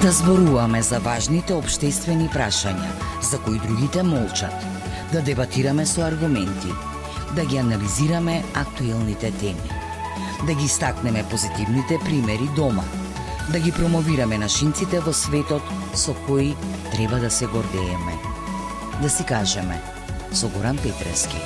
Да зборуваме за важните општествени прашања, за кои другите молчат, да дебатираме со аргументи, да ги анализираме актуелните теми, да ги стакнеме позитивните примери дома, да ги промовираме нашинците во светот со кои треба да се гордееме. Да си кажеме, со Горан Петрески.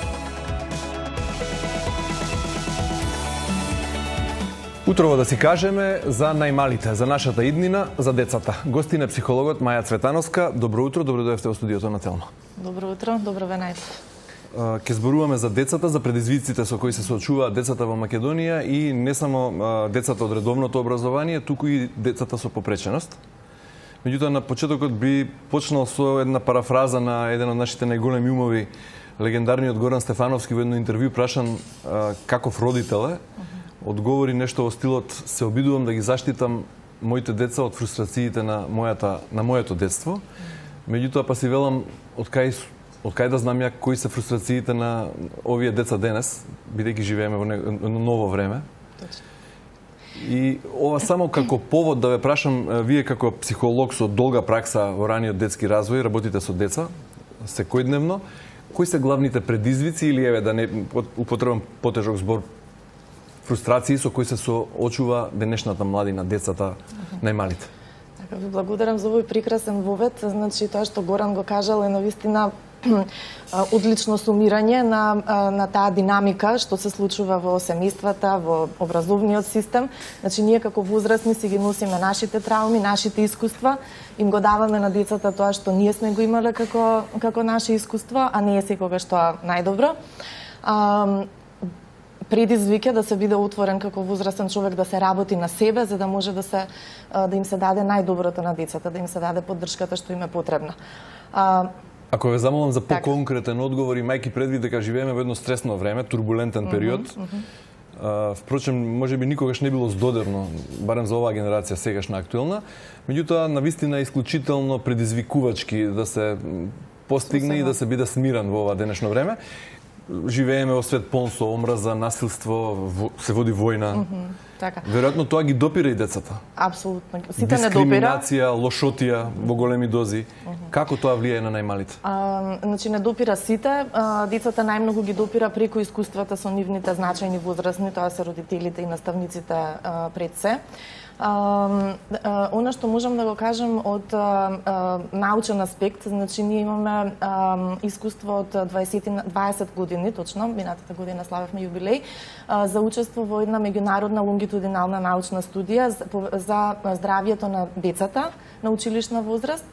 Утрово да си кажеме за најмалите, за нашата иднина, за децата. Гостина е психологот Маја Цветановска. Добро утро, добро дојдовте во студиото на Телма. Добро утро, добро ве најдов. Ке зборуваме за децата, за предизвиците со кои се соочуваат децата во Македонија и не само децата од редовното образование, туку и децата со попреченост. Меѓутоа, на почетокот би почнал со една парафраза на еден од нашите најголеми умови, легендарниот Горан Стефановски, во едно интервју прашан каков родител е, одговори нешто во стилот: се обидувам да ги заштитам моите деца од фрустрациите на моето детство. Меѓутоа па си велам од кај да знам ја кои се фрустрациите на овие деца денес, бидејќи живееме во едно ново време. Точно. И ова само како повод да ве прашам, вие како психолог со долга пракса во раниот детски развој, работите со деца секојдневно, кои се главните предизвици или еве да не употребам потежок збор, фрустрации со кои се соочува денешната младина, децата, најмалите? Така, ви благодарам за овој прекрасен вовед. Значи, тоа што Горан го кажал е навистина одлично сумирање на таа динамика што се случува во семејствата, во образовниот систем. Значи, ние како возрастни си ги носиме нашите трауми, нашите искуства, им го даваме на децата тоа што ние сме го имале како наше искуство, а не е секогаш тоа најдобро. Предизвик е да се биде отворен како возрастен човек, да се работи на себе, за да може да им се даде најдоброто на децата, да им се даде поддршката што им е потребна. Ако ве замолам за поконкретен одговор, имајќи предвид дека живееме во едно стресно време, турбулентен период, впрочем, можеби никогаш не било здодевно, барем за оваа генерација сегашна актуелна, меѓутоа навистина исклучително предизвикувачки да се постигне и да се биде смирен во ова денешно време. Живееме во свет полн со омраза, насилство, се води војна. Така. Веројатно тоа ги допира и децата. Апсолутно. Сите не допира. Дискриминација, лошотија во големи дози. Како тоа влијае на најмалите? Значи не допира сите. Децата најмногу ги допира преку искуствата со нивните значајни возрастни, тоа се родителите и наставниците пред се. Она што можам да го кажам од научен аспект, значи ние имаме искуство од 20 години, точно, минатата година славевме јубилеј, за учество во една меѓународна лонгитудинална научна студија за здравјето на децата на училишна возраст.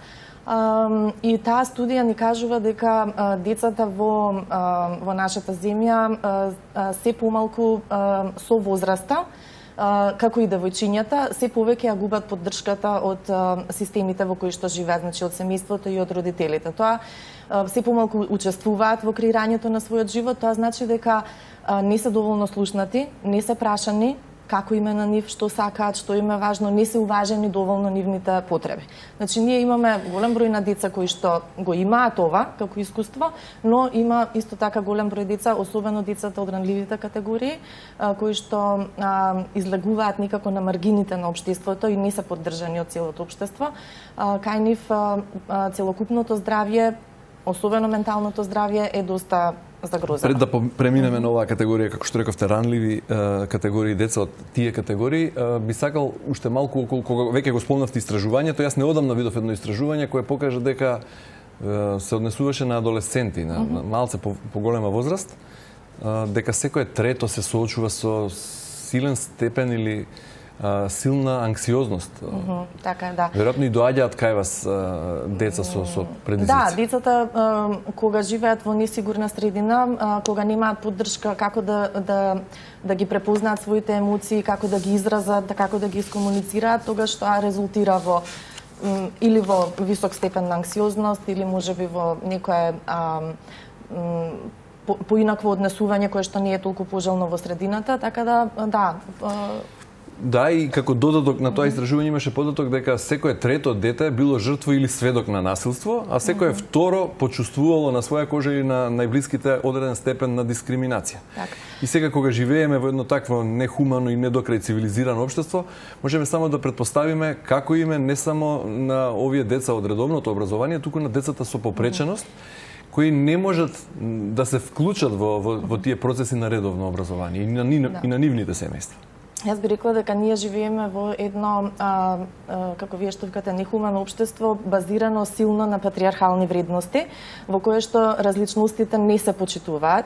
И таа студија ни кажува дека децата во нашата земја се помалку со возраста, како и девојчињата, се повеќе ја губат поддршката од системите во кои што живеат, значи од семејството и од родителите. Тоа се помалку учествуваат во креирањето на својот живот, тоа значи дека не се доволно слушнати, не се прашани како име на нив, што сакаат, што им е важно, не се уважени доволно нивните потреби. Значи, ние имаме голем број на деца кои што го имаат ова како искуство, но има исто така голем број деца, особено децата од ранливите категории, кои што излегуваат некако на маргините на општеството и не се поддржани од целото општество. Кај нив целокупното здравје, особено менталното здравје, е доста загрозено. Пред да преминеме на оваа категорија, како што рековте, ранливи категории деца од тие категории, би сакал уште малку, кога веќе го спомнавте истражувањето, јас неодамна видов едно истражување кое покажа дека се однесуваше на адолесценти, на малце поголема возраст, дека секое трето се соочува со силен степен или силна анксиозност. Така, да. Веројатно и доаѓаат кај вас деца со предизвици. Да, децата кога живеат во несигурна средина, кога немаат поддршка како да ги препознаат своите емоции, како да ги изразат, како да ги искомуницираат, тогаш тоа резултира во или во висок степен на анксиозност, или можеби во некое поинакво однесување кое што не е толку пожелно во средината, така да. Да, и како додаток на тоа истражување имаше податок дека секое трето дете било жртва или сведок на насилство, а секое второ почувствувало на своја кожа или на најблиските одреден степен на дискриминација. И сега кога живееме во едно такво нехумано и недокрај цивилизирано општество, можеме само да претпоставиме како име не само на овие деца од редовното образование, туку на децата со попреченост, кои не можат да се вклучат во тие процеси на редовно образование и на нивните семејства. Јас би рекла дека ние живееме во едно, како вие што викате, нехумано општество, базирано силно на патриархални вредности, во кое што различностите не се почитуваат.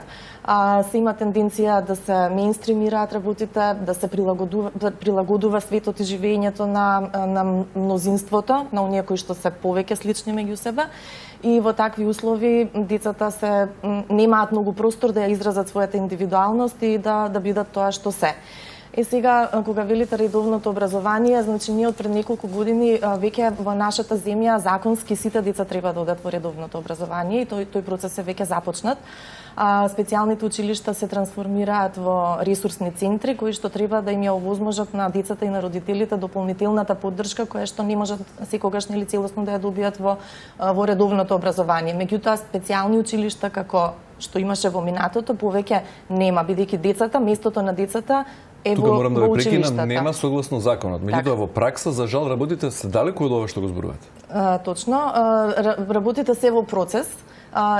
Се има тенденција да се меинстримираат работите, да се прилагодува светот и живењето на мнозинството, на оние кои што се повеќе слични меѓу себе. И во такви услови децата немаат многу простор да ја изразат својата индивидуалност и да бидат тоа што се. И сега, кога велите редовното образование, значи ние од пред неколку години веќе во нашата земја законски сите деца треба да одат во редовното образование и тој процес е веќе започнат. Специјалните училишта се трансформираат во ресурсни центри кои што треба да им ја овозможат на децата и на родителите дополнителната поддршка која што не можат секогаш нели целосно да ја добијат во редовното образование. Меѓутоа специјални училишта како што имаше во минатото повеќе нема, бидејќи децата, местото на децата Тука морам да ве прекинам, нема согласно законот. Меѓутоа во пракса за жал работите се далеку од ова што го зборувате. Точно, работите се во процес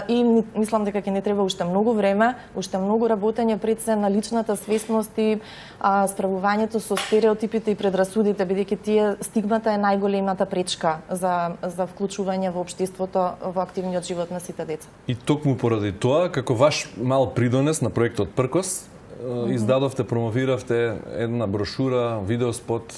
и мислам дека ќе не треба уште многу време, уште многу работење пред се на личната свесност и справувањето со стереотипите и предрасудите, бидејќи тие стигмата е најголемата пречка за вклучување во општеството во активниот живот на сите деца. И токму поради тоа, како ваш мал придонес на проектот ПРКОС, издадовте, промовиравте една брошура, видеоспот.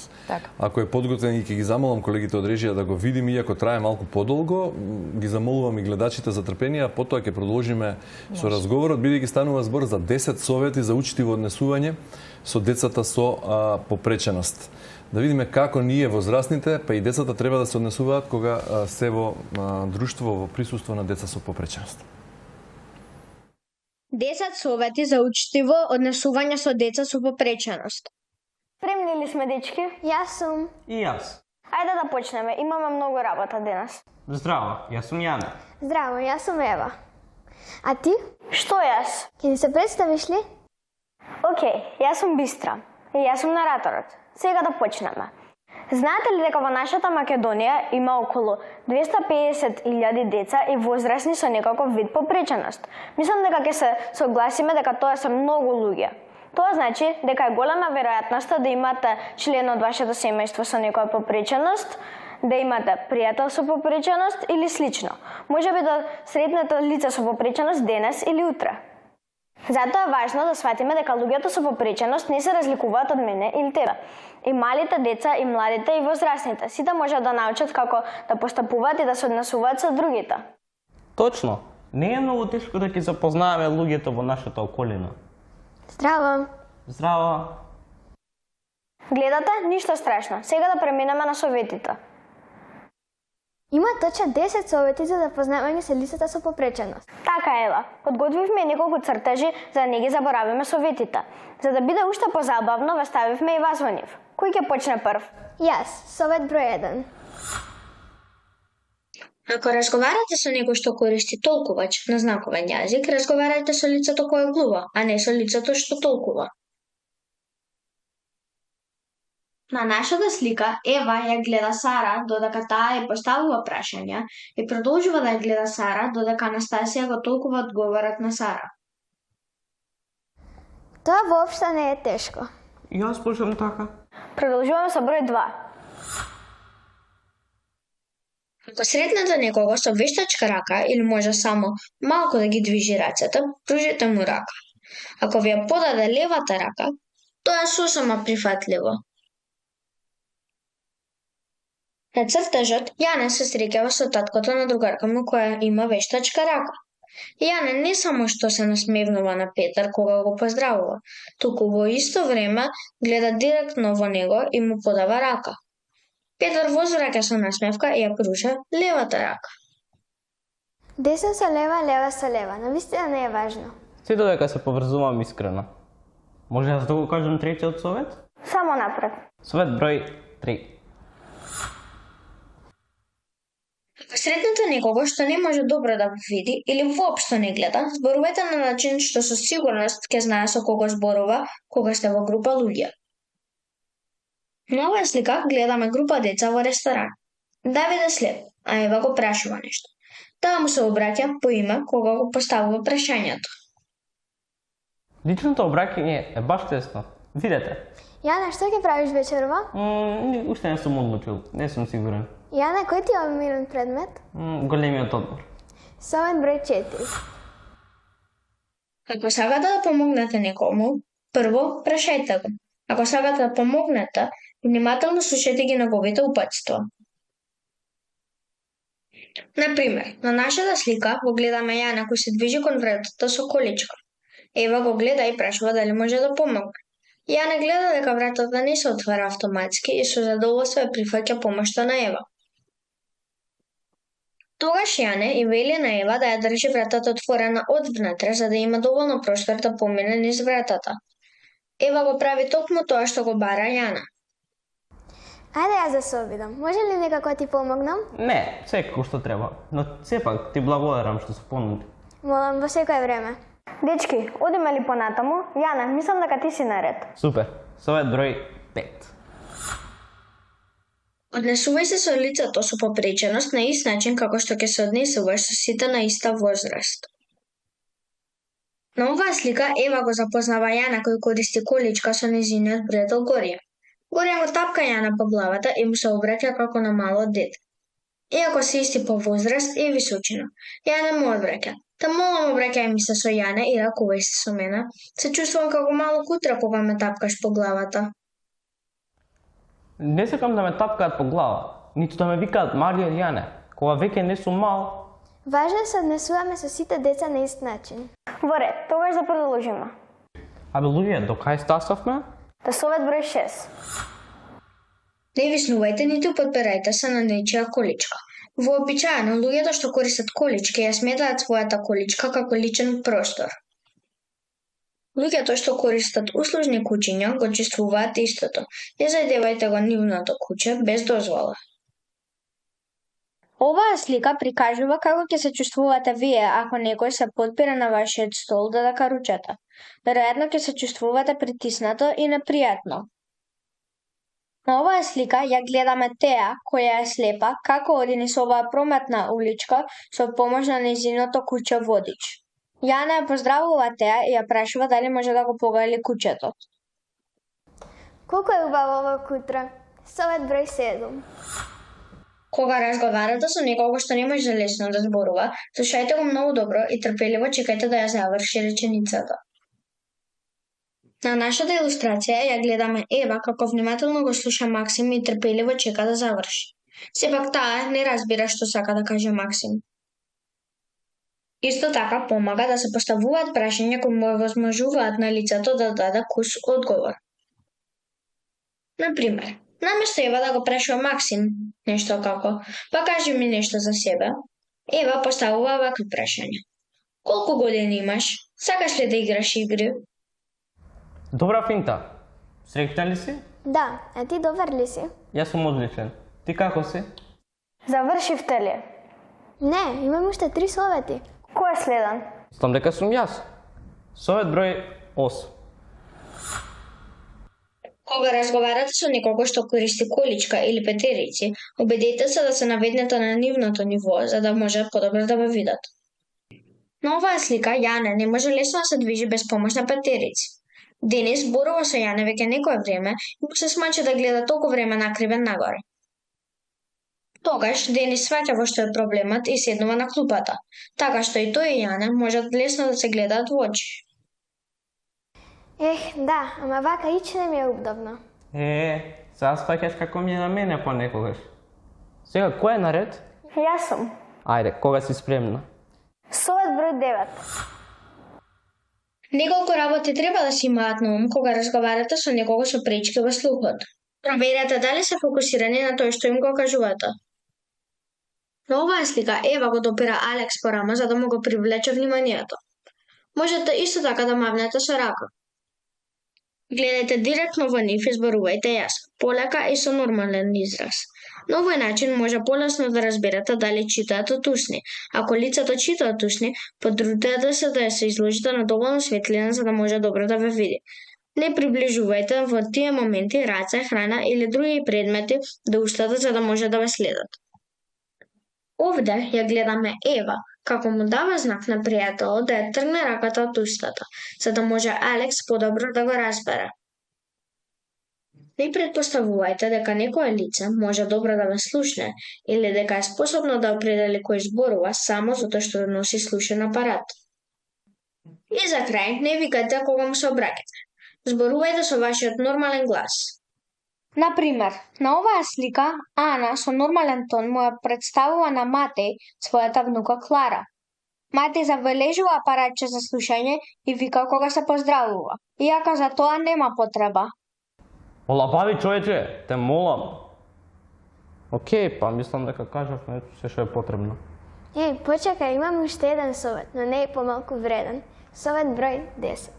Ако е подготвен и ќе ги замолам колегите од режија да го видим, иако трае малку подолго, ги замолувам и гледачите за трпение, а потоа ќе продолжиме со разговорот, бидејќи станува збор за 10 совети за учтиво однесување со децата со попреченост. Да видиме како ние возрастните, па и децата треба да се однесуваат кога се во друштво, во присуство на деца со попреченост. 10 совети за учтиво однесување со деца со попреченост. Премни ли сме, дечки? Јас сум. И јас. Ајде да почнеме, имаме многу работа денес. Здраво, јас сум Јане. Здраво, јас сум Ева. А ти? Што јас? Ќе ни се представиш ли? Океј, јас сум Бистра и јас сум нараторот. Сега да почнеме. Знаете ли дека во нашата Македонија има околу 250.000 деца и возрастни со некаков вид попреченост? Мислам дека ќе се согласиме дека тоа се многу луѓе. Тоа значи дека е голема веројатноста да имате член од вашето семејство со некоја попреченост, да имате пријател со попреченост или слично. Можеби да сретнете лице со попреченост денес или утре. Затоа е важно да сватиме дека луѓето со попреченост не се разликуваат од мене или тебе. И малите деца, и младите, и возрастните. Сите можат да научат како да постапуваат и да се однесуваат со другите. Точно. Не е многу тешко да ќе запознаеме луѓето во нашата околина. Здраво. Здраво. Гледате, ништо страшно. Сега да преминеме на советите. Има точно 10 совети за запознавање со лицата со попреченост. Така Ева, подготвивме неколку цртежи за да не ги заборавиме советите. За да биде уште позабавно, ве ставивме и вас во нив. Кој ќе почне прв? Јас, совет број 1. Ако разговарате со некој што користи толкувач на знаковен јазик, разговарате со лицето кое глува, а не со лицето што толкува. На нашата слика Ева ја гледа Сара додека таа ја поставува прашања и продолжува да ја гледа Сара додека Анастасија го толкува одговорот на Сара. Тоа воопшто не е тешко. Јас слушам така. Продолжуваме со број 2. Ако сретнете некого со вештачка рака или може само малку да ги движи рацете, пружите му рака. Ако ви ја подаде левата рака, тоа е сосема прифатливо. На цртежот Јане се среќава со таткото на другарка му која има вештачка рака. Јане не само што се насмевнува на Петар кога го поздравува, туку во исто време гледа директно во него и му подава рака. Петар возвраќа со насмевка и ја пружа левата рака. Десно со лева, лева со лева. Навистина не е важно. Се додека се поврзувам искрено. Може да го кажам третиот совет? Само напред. Совет број 3. Ако сретнете некого што не може добро да види или воопшто не гледа, зборувајте на начин што со сигурност ќе знае со кого зборува кога сте во група луѓе. На оваа слика гледаме група деца во ресторан. Давид е слеп, а Ева го прашува нешто. Таа му се обраќа по име кога го поставува прашањето. Личното обраќање е баш тесно. Видете. Јана, што ќе правиш вечерва? Уште не сум одлучил, не сум сигурен. Јана, кој ти е омилен предмет? Големиот одмор. Совет број 4. Ако сакате да помогнете некому, прво прашајте го. Ако сакате да помогнете, внимателно слушајте ги неговите упатства. Например, на нашата слика го гледаме Јана кој се движи кон вратата со количка. Ева го гледа и прашува дали може да помогне. Јана гледа дека вратата не се отвара автоматски и со задоволство ја прифаќа помошта на Ева. Тогаш Јане и вели на Ева да ја држи вратата отворена од внатре за да има доволно простор да помине низ вратата. Ева го прави токму тоа што го бара Јана. Ајде јас да се обидам. Може ли некако ти помогнам? Не, секако што треба, но сепак ти благодарам што се понуди. Молам во секое време. Дечки, одиме ли понатаму? Јана, мислам дека ти си наред. Супер. Совет број 5. Однесувај се со лицето со попреченост на ист начин како што ќе се однесуваш со сите на иста возраст. На оваа слика Ева го запознава Јана кој користи количка со нејзиниот пријател Горија. Горија го тапка Јана по главата и му се обраќа како на мало дете. Иако се исти по возраст и височина, Јана му одвраќа. Та молам обраќај ми се со Јане и ракувај се со мене. Се чувствувам како мало кутра кога ме тапкаш по главата. Не сакам да ме тапкаат по глава, ниту да ме викаат Марија или Јане, кога веќе не сум мал. Важно е се однесуваме со сите деца на ист начин. Во ред, тогаш да продолжиме. Абе луѓе, до кај стасовме? Та совет број 6. Не виснувајте ниту подпирајте се на нечија количка. Вообичаено, луѓето што користат колички ја сметаат својата количка како личен простор. Луѓето што користат услужни куќиња го чувствуваат истото. Не зајдевајте го нивното куќе без дозвола. Оваа слика прикажува како ќе се чувствувате вие ако некој се подпира на вашиот стол да каручата. Веројатно ќе се чувствувате притиснато и непријатно. На оваа слика ја гледаме Теа, која е слепа, како оди низ оваа прометна уличка со помош на нејзиното куќе водич. Јана ја поздравува Теа и ја прашува дали може да го погали куќето. Колку е убаво ова кутра? Совет број 7. Кога разговарате со некого што не може лесно да зборува, слушајте го многу добро и трпеливо чекајте да ја заврши реченицата. На нашата илустрација ја гледаме Ева како внимателно го слуша Максим и трпеливо чека да заврши. Сепак таа не разбира што сака да каже Максим. Исто така помага да се поставуваат прашања кои му овозможуваат на лицето да даде кус одговор. Например, наместо Ева да го прашува Максим нешто како па кажи ми нешто за себе, Ева поставува вакви прашања. Колку години имаш? Сакаш ли да играш игри? Добра финта. Среќна ли си? Да, а ти добар ли си? Јас сум одличен. Ти како си? Завршивте ли? Не, имам уште 3 совети. Кој е следен? Мислам дека сум јас. Совет број 8. Кога разговарате со некого што користи количка или петерици, обидете се да се наведнете на нивното ниво, за да може подобро да ве видат. На оваа слика Јане не може лесно да се движи без помош на петерици. Денис зборува со Јане веќе некое време и му се смача да гледа толку време накривен нагоре. Тогаш Денис сваќа во што е проблемот и седнува на клупата, така што и тој и Јане можат лесно да се гледаат во очи. Да, ама вака ич не ми е удобно. Сега сваќаш како ми е на мене понекогаш. Сега, кој е наред? Јас сум. Ајде, кога си спремна? Совет број 9. Неколку работи треба да се имаат на ум кога разговарате со некого со пречки во слухот. Проверете дали се фокусирани на тој што им го кажувате. На оваа слика Ева го допира Алекс по рама за да му го привлече вниманието. Можете исто така да мавнете со рака. Гледајте директно во нив и зборувајте јасно, полека и со нормален израз. На овој начин може полесно да разберете дали читаат од усни. Ако лицето чита од усни, потрудете се да ја се изложите на доволно светлина за да може добро да ве види. Не приближувајте во тие моменти раце, храна или други предмети до устата за да може да ве следат. Овде ја гледаме Ева, како му дава знак на пријателот да ја тргне раката од устата, за да може Алекс подобро да го разбере. Не претпоставувајте дека некое лице може добро да ве слушне или дека е способно да определи кој зборува само затоа што носи слушен апарат. И за крај, не викајте кога му се обраќате. Зборувајте со вашиот нормален глас. Например, на оваа слика Ана со нормален тон му ја представува на Матеј својата внука Клара. Матеј забележува апаратче за слушање и вика кога се поздравува, иако за тоа нема потреба. Олабави човече, те молам. Океј, па мислам дека кажавме се што е потребно. Почекај, имам уште еден совет, но не е помалку вреден. Совет број 10.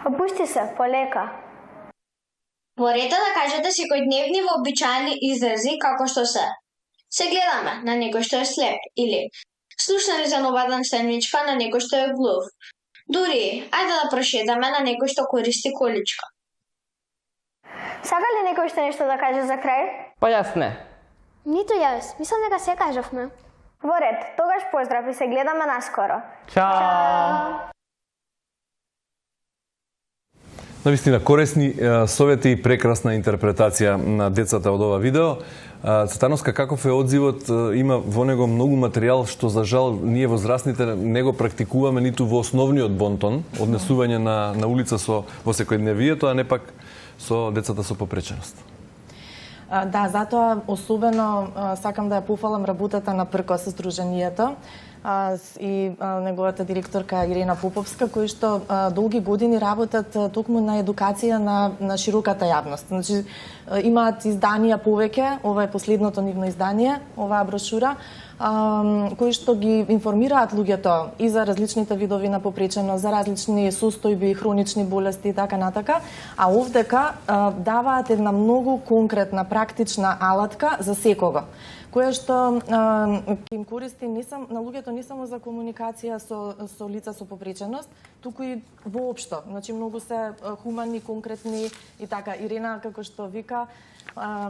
Опусти се, полека. Борете да кажете секојдневни вообичаени изрази како што се гледаме на некој што е слеп или слушнали за новата наставничка на некој што е глув. Дури, ајде да прошетаме на некој што користи количка. Сака ли некој што нешто да каже за крај? Па јас не. Ниту јас, мислам дека се кажавме. Во ред, тогаш поздрав и се гледаме наскоро. Чао! Навистина корисни совети и прекрасна интерпретација на децата од ова видео. Цветановска, каков е одзивот? Има во него многу материјал што за жал ние возрастните не го практикуваме ниту во основниот бонтон, однесување на улица во секојдневието, а не пак со децата со попреченост. Да, затоа особено сакам да ја пофалам работата на ПРКОС Сдруженијето и неговата директорка Ирена Поповска, кои што долги години работат токму на едукација на широката јавност. Значи, имаат изданија повеќе, ова е последното нивно издание, оваа брошура, кои што ги информираат луѓето и за различните видови на попреченост, за различни состојби, хронични болести и така натака, а овдека даваат една многу конкретна, практична алатка за секого, која што ќе им користи на луѓето не само за комуникација со лица со попреченост, туку и воопшто. Значи многу се хумани, конкретни и така. Ирена, како што вика,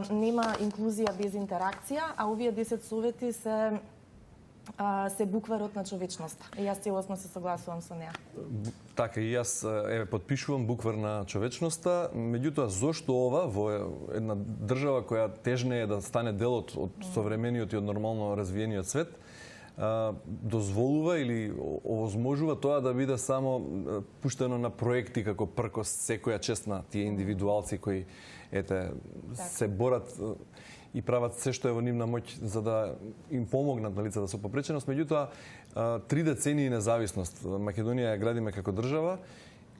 нема инклузија без интеракција, а овие 10 совети се букварот на човечноста. И јас целосно се согласувам со неа. Така, и јас подпишувам буквар на човечноста. Меѓутоа, зошто ова во една држава која тежне е да стане дел од современиот и од нормално развиениот свет, дозволува или овозможува тоа да биде само пуштено на проекти како ПРКОС секоја чест на тие индивидуалци кои се борат и прават се што е во нивна моќ за да им помогнат на лицата со попреченост. Меѓутоа, 3 децении независност Македонија ја градиме како држава.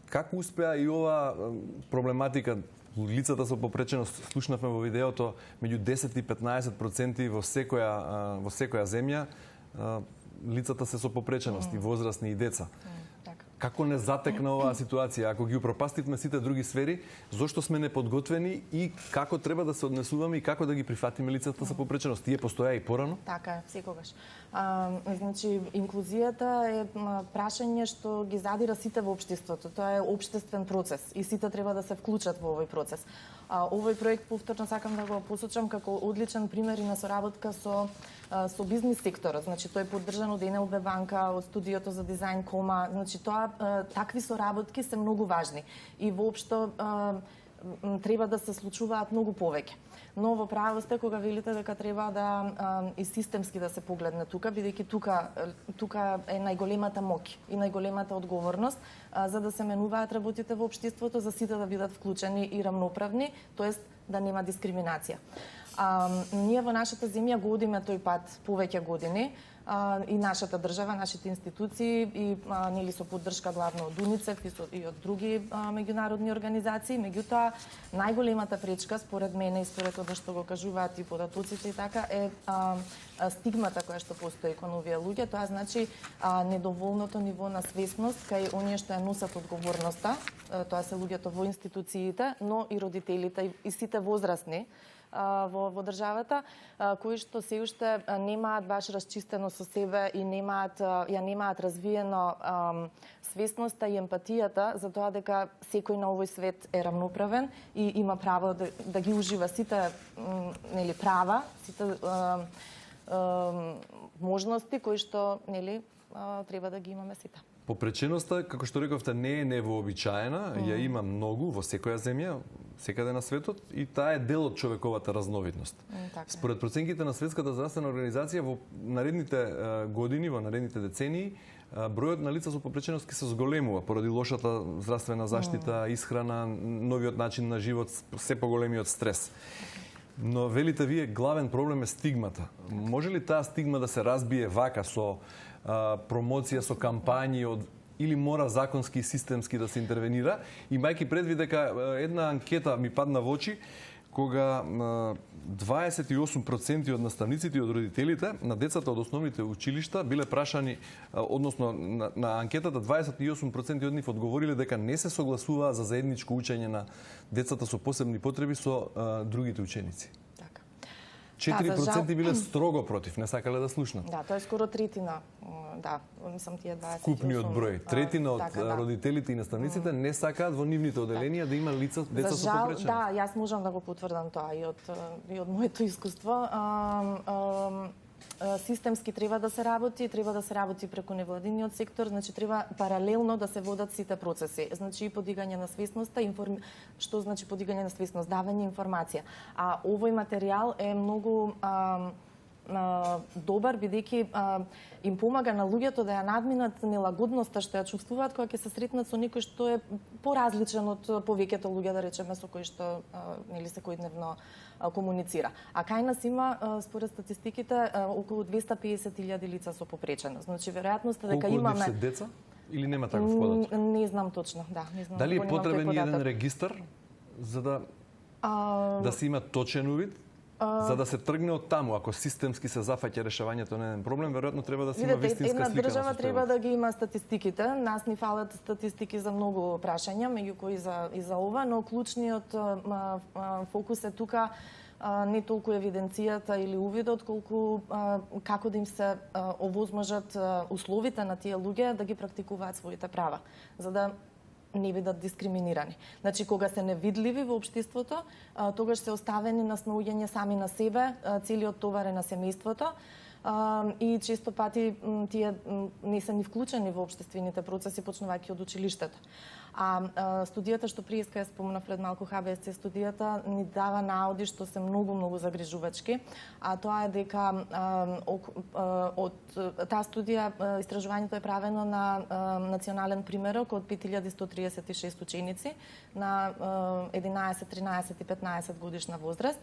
Како успеа и ова проблематика лицата со попреченост, слушнавме во видеото, меѓу 10 и 15% во секоја земја лицата се со попреченост, и возрастни и деца. Како не затекна оваа ситуација? Ако ги упропастивме сите други сфери, зошто сме неподготвени и како треба да се однесуваме и како да ги прифатиме лицата со попреченост? Тие постоја и порано? Така е, секогаш. Значи, инклузијата е прашање што ги задира сите во општеството. Тоа е општествен процес и сите треба да се вклучат во овој процес. Овој проект, повторно сакам да го посочам како одличен пример и на соработка со бизнис секторот. Значи, тој е поддржан од НЛБ банка, од студиото за дизајн Кома. Значи, такви соработки се многу важни и воопшто треба да се случуваат многу повеќе. Но во право сте кога велите дека треба да и системски да се погледне тука, бидејќи тука е најголемата моќ и најголемата одговорност за да се менуваат работите во општеството, за сите да бидат вклучени и рамноправни, тоест да нема дискриминација. Ние во нашата земја го одиме тој пат повеќе години. и нашата држава, нашите институции и нели со поддршка главно од УНИЦЕФ и од други меѓународни организации. Меѓутоа, најголемата пречка според мене и според тоа што го кажуваат и податоците и така е стигмата која што постои кон овие луѓе. Тоа значи недоволното ниво на свесност кај оние што ја носат одговорноста. Тоа се луѓето во институциите, но и родителите и сите возрастни во државата, кои што се уште немаат баш расчистено со себе и немаат развиено свесноста и емпатијата за тоа дека секој на овој свет е рамноправен и има право да ги ужива сите нели права, сите можности кои што нели треба да ги имаме сите. Попреченоста, како што рековте, не е невообичаена, ја има многу во секоја земја, секаде на светот, и таа е дел од човековата разновидност. Според проценките на Светската здравствена организација, во наредните години, во наредните децении, бројот на лица со попреченост ќе се зголемува поради лошата здравствена заштита, исхрана, новиот начин на живот, се поголемиот стрес. Но велите вие, главен проблем е стигмата. Може ли таа стигма да се разбие вака со промоција, со кампањи или мора законски и системски да се интервенира? Имајќи предвид дека една анкета ми падна во очи, кога 28% од наставниците и од родителите на децата од основните училишта биле прашани, односно на анкетата 28% од нив одговориле дека не се согласуваа за заедничко учење на децата со посебни потреби со другите ученици. 4% биле строго против, не сакале да слушнат. Да, тоа е скоро третина. Да, мислам тие 28. Скупниот број. Третина од родителите и наставниците не сакаат во нивните оделенија да има деца со попреченост. Да, јас можам да го потврдам тоа и од моето искуство. Системски треба да се работи преку невладиниот сектор, значи треба паралелно да се водат сите процеси. Значи и подигање на свесноста, што значи подигање на свесност, давање информација. А овој материјал е многу добар, бидејќи им помага на луѓето да ја надминат нелагодноста што ја чувствуваат кога ќе се сретнат со некој што е поразличен од повеќето луѓе, да речеме, со кои што нели секојдневно комуницира. А кај нас има, според статистиките, околу 250.000 лица со попреченост. Значи, веројатноста дека имаме... Колку од нив се деца? Или нема таков податок? Не знам точно, да. Не знам. Дали е потребен еден регистар за да се има точен увид? За да се тргне од таму, ако системски се зафаќа решавањето на еден проблем, веројатно треба да се има вистинска слика. Една држава треба да ги има статистиките. Нас ни фалат статистики за многу прашања, меѓу кои и за ова, но клучниот фокус е тука не толку евиденцијата или увидот, колку како да им се овозможат условите на тие луѓе да ги практикуваат своите права, за да не бидат дискриминирани. Значи, кога се невидливи во општеството, тогаш се оставени на сноѓање сами на себе, целиот товар е на семејството, и често пати тие не се ни вклучени во општествените процеси, почнувајќи од училиштето. А студијата што прииска ја спомнав пред малку, ХБСЦ студијата, ни дава наоди што се многу загрижувачки, а тоа е дека од таа студија истражувањето е правено на национален примерок од 5136 ученици на 11, 13 и 15 годишна возраст.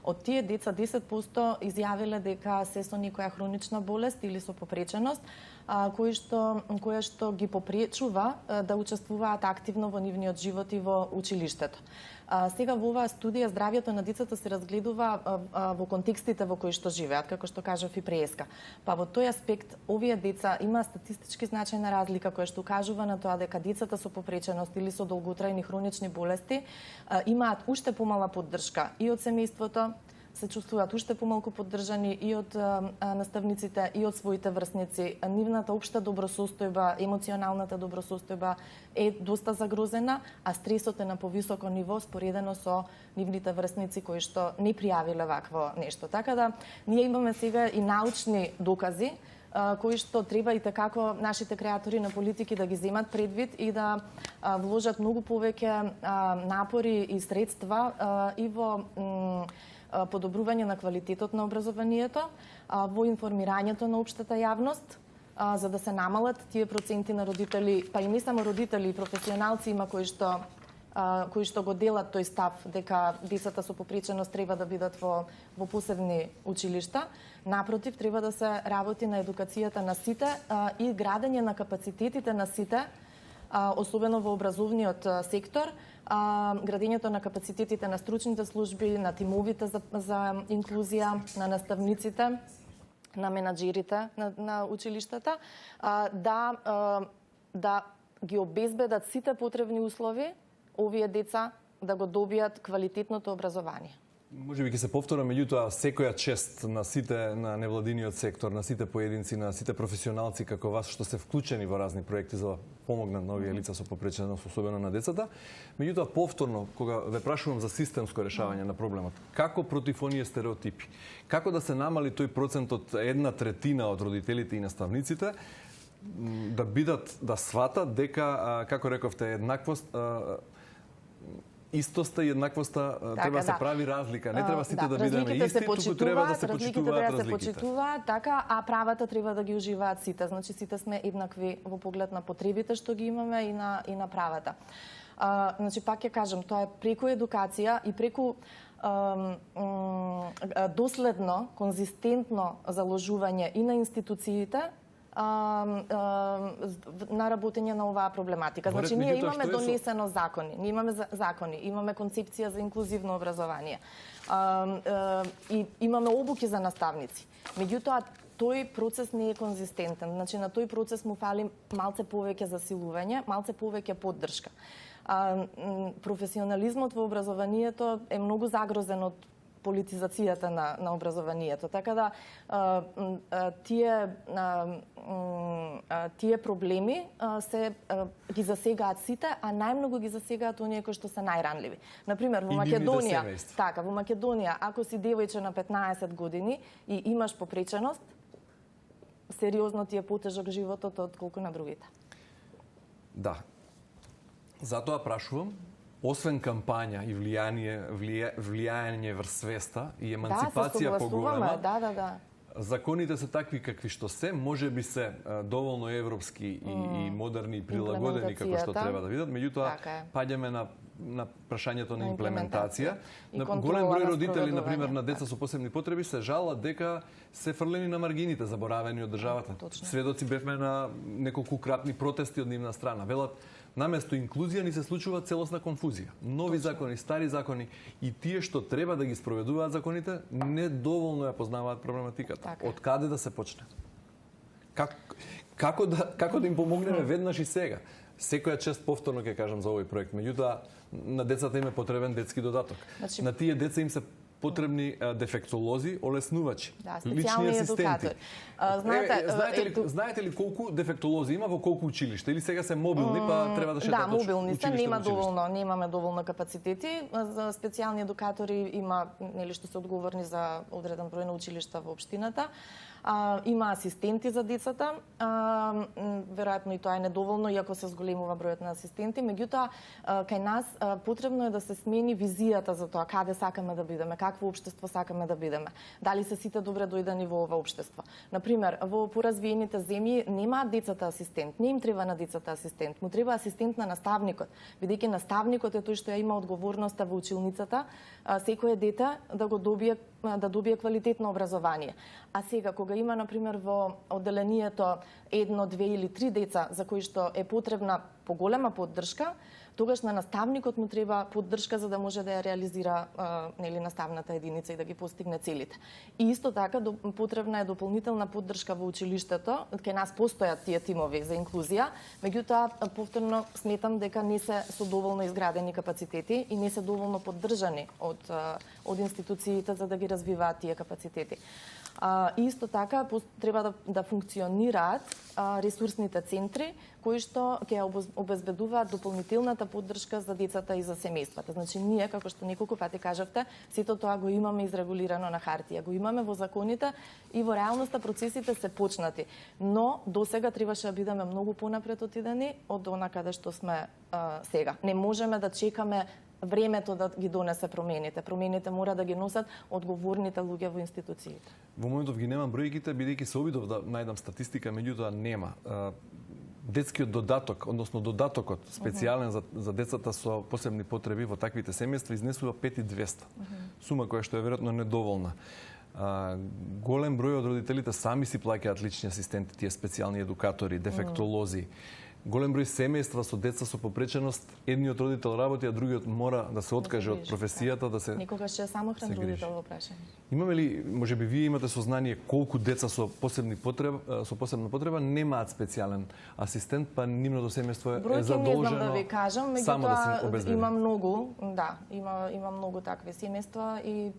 Од тие деца 10% изјавиле дека се со некоја хронична болест или со попреченост, која што ги попречува да учествуваат активно во нивниот живот и во училиштето. Сега во оваа студија здравјето на децата се разгледува во контекстите во кои што живеат, како што кажав и преска. Па во тој аспект овие деца има статистички значајна разлика која што ukажува на тоа дека децата со попреченост или со долготрајни хронични болести имаат уште помала поддршка и од семејството, се чувствуваат уште помалку поддржани и од наставниците и од своите врсници. Нивната општа добросостојба, емоционалната добросостојба е доста загрозена, а стресот е на повисоко ниво споредено со нивните врсници кои што не пријавиле вакво нешто. Така да ние имаме сега и научни докази кои што треба и такако нашите креатори на политики да ги земат предвид и да вложат многу повеќе напори и средства и во подобрување на квалитетот на образованието, во информирањето на општата јавност, за да се намалат тие проценти на родители, па и не само родители, и професионалци има кои што кои што го делат тој став дека децата со попреченост треба да бидат во посебни училишта. Напротив, треба да се работи на едукацијата на сите и градење на капацитетите на сите, особено во образовниот сектор, градењето на капацитетите на стручните служби, на тимовите за инклузија, на наставниците, на менаџерите на училиштата, да ги обезбедат сите потребни услови овие деца да го добијат квалитетното образование. Може би ќе се повтора, меѓутоа секоја чест на сите на невладиниот сектор, на сите поединци, на сите професионалци како вас што се вклучени во разни проекти за да помогнат на овие лица со попреченост, особено на децата. Меѓутоа повторно кога ве прашувам за системско решавање на проблемот, како против оние стереотипи? Како да се намали тој процент од 1/3 од родителите и наставниците да сватат дека, како рековте, еднаквост, истоста и еднаквоста треба да се прави разлика. Не треба сите да бидеме исти, туку треба да се почитуваат разликите. Така, а правата треба да ги уживаат сите. Значи сите сме еднакви во поглед на потребите што ги имаме и на правата. Значи пак ќе кажам, тоа е преку едукација и преку доследно, конзистентно заложување и на институциите на работење на оваа проблематика. Значи, ние имаме донесено закони, имаме концепција за инклузивно образование, и имаме обуки за наставници. Меѓутоа, тој процес не е конзистентен. Значи, на тој процес му фали малце повеќе засилување, малце повеќе поддршка. Професионализмот во образованието е многу загрозен од политизацијата на образованието. Така да тие проблеми ги засегаат сите, а најмногу ги засегаат оние кои што се најранливи. Например, во Македонија, ако си девојче на 15 години и имаш попреченост, сериозно ти е потежок животот отколку на другите. Да. Затоа прашувам, освен кампања и влијање врз свеста и емансипација поголема, законите се такви какви што се, може би се доволно европски и модерни и прилагодени како што треба да видат, меѓутоа паѓаме на прашањето на имплементација. Голем број родители, например, на деца со посебни потреби се жалат дека се фрлени на маргините, заборавени од државата. Сведоци бевме на неколку кратни протести од нивна страна. Велат, наместо инклузија ни се случува целосна конфузија. Нови закони, стари закони и тие што треба да ги спроведуваат законите, недоволно ја познаваат проблематиката. Од каде да се почне? Како да им помогнеме веднаш и сега? Секоја чест повторно ќе кажам за овој проект, меѓутоа на децата им е потребен детски додаток. На тие деца им се потребни дефектолози, олеснувачи, лични асистенти. Знаете ли колку дефектолози има во колку училишта? Или сега се мобилни, па треба да шетат до училиште? Да, мобилни се, немаме доволно капацитети. За специјални едукатори има, што се одговорни за одреден број на училишта во општината. Има асистенти за децата, веројатно и тоа е недоволно, иако се зголемува бројот на асистенти, меѓутоа кај нас потребно е да се смени визијата за тоа каде сакаме да бидеме, какво општество сакаме да бидеме. Дали се сите добре дојдени во ова општество. Например, во поразвиените земји немаат децата асистент, не им треба на децата асистент, му треба асистент на наставникот, бидејќи наставникот е тој што ја има одговорноста во училницата, секое дете да добие квалитетно образование. А сега кога има например во одделението 1, 2 или 3 деца за кои што е потребна поголема поддршка, тогаш на наставникот му треба поддршка за да може да ја реализира наставната единица и да ги постигне целите. И исто така потребна е дополнителна поддршка во училиштето. Кај нас постојат тие тимови за инклузија, меѓутоа повторно сметам дека не се со доволно изградени капацитети и не се доволно поддржани од институциите за да ги развиваат тие капацитети. Исто така треба да функционираат ресурсните центри кои што ќе обезбедуваат дополнителната поддршка за децата и за семејствата. Значи ние, како што неколку пати кажавте, сето тоа го имаме изрегулирано на хартија, го имаме во законите и во реалноста процесите се почнати. Но досега требаше да бидеме многу понапред отидени од она каде што сме сега. Не можеме да чекаме времето да ги донесе промените. Промените мора да ги носат одговорните луѓе во институциите. Во моментов ги немам бројките, бидејќи се обидов да најдам статистика, меѓутоа нема. детскиот додаток, односно додатокот специјален за децата со посебни потреби во таквите семејства изнесува 5200. Сума која што е веројатно недоволна. Голем број од родителите сами си плаќаат лични асистенти, тие специјални едукатори, дефектолози. Голем број семејства со деца со попреченост, едниот родител работи, а другиот мора да се откаже од професијата, да се Никогаш е самохран родител во прашање. Имаме ли, можеби вие имате сознание колку деца со посебна потреба немаат специјален асистент, па нивното семејство е задолжено не знам да ви кажам, само да се меѓутоа обезбеди. има многу, да, има многу такви семејства и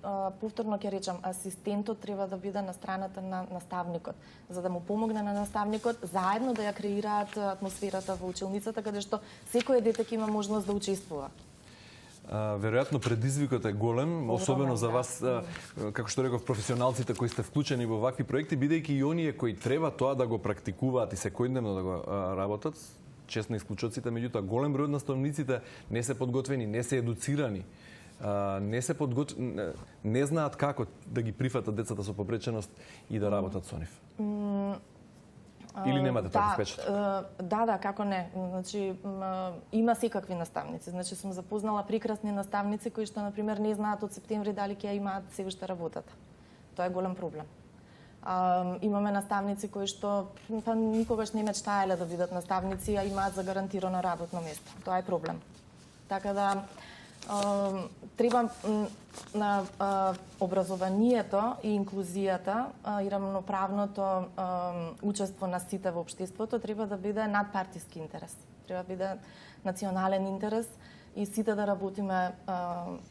повторно ќе речам, асистентот треба да биде на страната на наставникот, за да му помогне на наставникот заедно да ја креираат атмосферата во училницата, каде што секој дете ќе има можност да учествува. Веројатно предизвикот е голем, особено за вас, како што реков, професионалците кои сте вклучени во вакви проекти, бидејќи и оние кои треба тоа да го практикуваат и секојдневно да го работат, чест на исклучоците, меѓутоа голем број од наставниците не се подготвени, не се едуцирани, не знаат како да ги прифатат децата со попреченост и да работат со нив. Или немате таков впечаток? Да, како не. Значи, има секакви наставници. Значи, сум запознала прекрасни наставници кои што, например, не знаат од септември дали ќе имаат се уште работата. Тоа е голем проблем. Имаме наставници кои што никогаш не мечтаеле да бидат наставници, а имаат загарантирано работно место. Тоа е проблем. Така да, треба на образованието и инклузијата и рамноправното учество на сите во општеството треба да биде надпартиски интерес. Треба да биде национален интерес и сите да работиме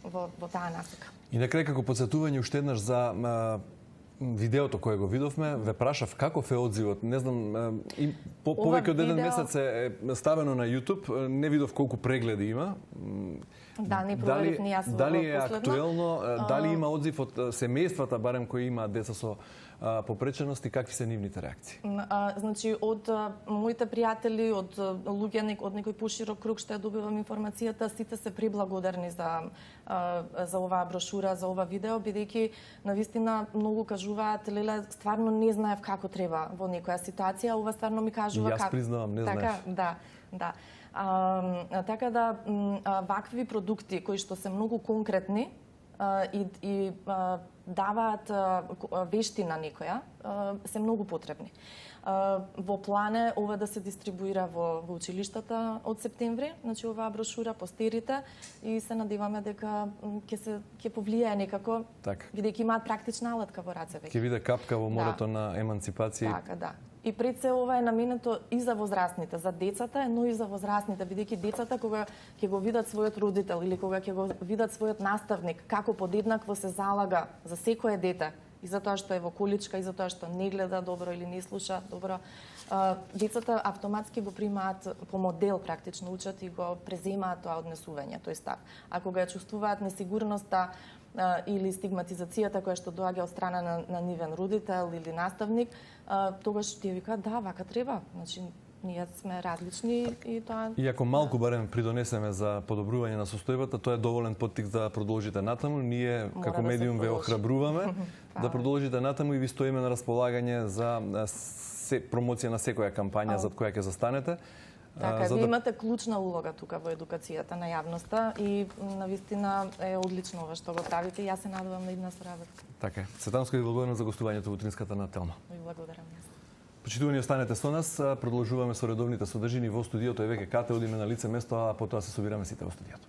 во таа насока. И на крај, како подсетување уште еднаш за видеото кое го видовме, ве прашав каков е одзивот. Не знам, повеќе од еден месец е ставено на YouTube, не видов колку прегледи има. Да, не проверив ни јас. Дали е актуелно, дали има одзив од семејствата, барем кои имаат деца со попреченост и какви се нивните реакции? Значи, од моите пријатели, од луѓе од некој поширок круг што ја добивам информацијата, сите се преблагодарни за оваа брошура, за ова видео, бидејќи навистина многу кажуваат, леле, стварно не знаев како треба во некоја ситуација, ова стварно ми кажува како. И јас признавам, не знаев. Така, да. Така да, вакви продукти кои што се многу конкретни и даваат вештина некоја, се многу потребни. Во план е ова да се дистрибуира во училиштата од септември, значи оваа брошура, постерите, и се надеваме дека ќе повлијае некако, бидејќи имаат практична алатка во раце веќе. Ќе биде капка во морето на еманципација. Така, да. И пред се ова е наменето и за возрастните, за децата, но и за возрастните, бидејќи децата кога ќе го видат својот родител или кога ќе го видат својот наставник како подеднакво се залага за секое дете, и за тоа што е во количка, и за тоа што не гледа добро или не слуша добро, децата автоматски го примаат по модел, практично учат и го преземаат тоа однесување, тој став. А кога ја чувствуваат несигурноста или стигматизацијата која што доаѓа од страна на нивен родител или наставник, тогаш тие викаат, да, вака треба. Значи, ние сме различни и тоа... И ако малку барем придонесеме за подобрување на состојбата, тоа е доволен поттик да продолжите натаму. Ние како медиум ве охрабруваме да продолжите натаму и ви стоиме на располагање за промоција на секоја кампања за која ќе застанете. Така, вие имате клучна улога тука во едукацијата на јавноста и навистина е одлично ова што го правите и јас се надевам на идна соработка. Така е. Светановска, ви благодарам за гостувањето во утринската на Телма. Ви благодарам јас. Почитувани, останете со нас, продолжуваме со редовните содржини во студиото, е веќе кате, одиме на лице место, а потоа се собираме сите во студиото.